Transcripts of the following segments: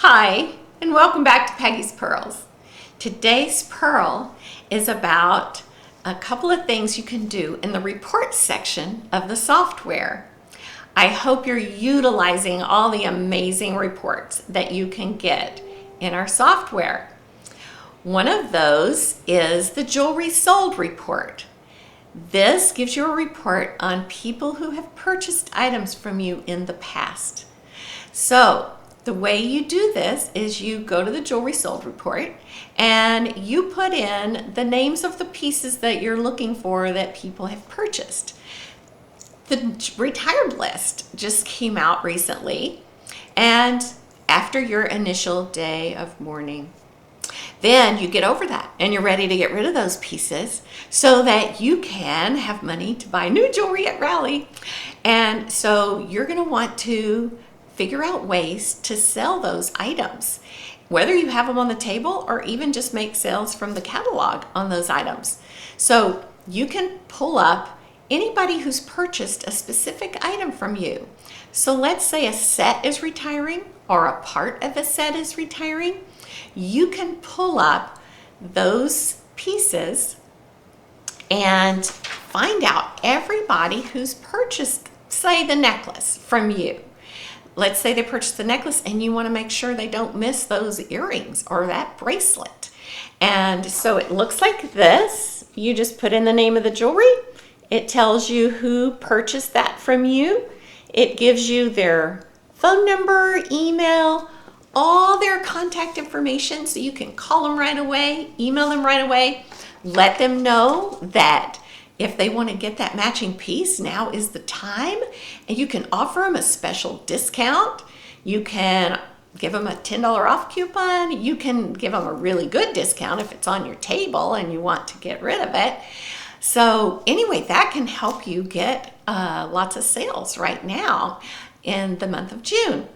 Hi, and welcome back to Peggy's Pearls. Today's pearl is about a couple of things you can do in the report section of the software. I hope you're utilizing all the amazing reports that you can get in our software. One of those is the jewelry sold report. This gives you a report on people who have purchased items from you in the past. So, the way you do this is you go to the jewelry sold report and you put in the names of the pieces that you're looking for that people have purchased. The retired list just came out recently, and after your initial day of mourning. Then you get over that and you're ready to get rid of those pieces so that you can have money to buy new jewelry at Rally. And so you're going to want to figure out ways to sell those items, whether you have them on the table or even just make sales from the catalog on those items. So you can pull up anybody who's purchased a specific item from you. So let's say a set is retiring or a part of a set is retiring. You can pull up those pieces and find out everybody who's purchased, say, the necklace from you. Let's say they purchased the necklace and you want to make sure they don't miss those earrings or that bracelet. And so it looks like this. You just put in the name of the jewelry. It tells you who purchased that from you. It gives you their phone number, email, all their contact information so you can call them right away, email them right away, let them know that if they want to get that matching piece, now is the time. And you can offer them a special discount. You can give them a $10 off coupon. You can give them a really good discount if it's on your table and you want to get rid of it. So anyway, that can help you get lots of sales right now in the month of June.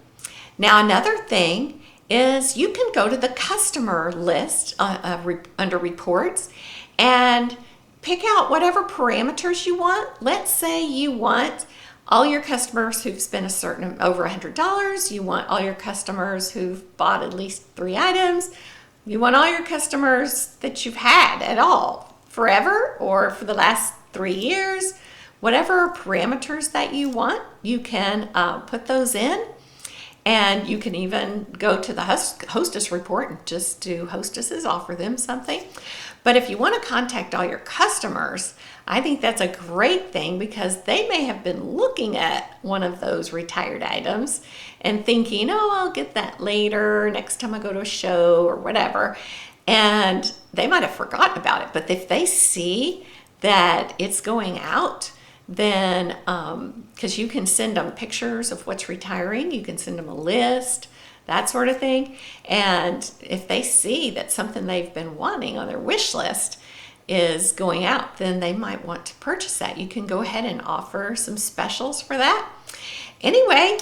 Now, another thing is you can go to the customer list under reports and pick out whatever parameters you want. Let's say you want all your customers who've spent over $100. You want all your customers who've bought at least 3 items. You want all your customers that you've had at all, forever or for the last 3 years. Whatever parameters that you want, you can put those in. And you can even go to the hostess report and just do hostesses, offer them something. But if you want to contact all your customers, I think that's a great thing because they may have been looking at one of those retired items and thinking, oh, I'll get that later, next time I go to a show or whatever. And they might have forgotten about it. But if they see that it's going out, then because you can send them pictures of what's retiring, you can send them a list, that sort of thing. And if they see that something they've been wanting on their wish list is going out, then they might want to purchase that. You can go ahead and offer some specials for that. Anyway,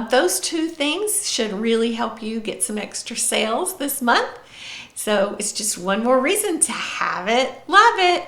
those 2 things should really help you get some extra sales this month. So it's just one more reason to have it, love it.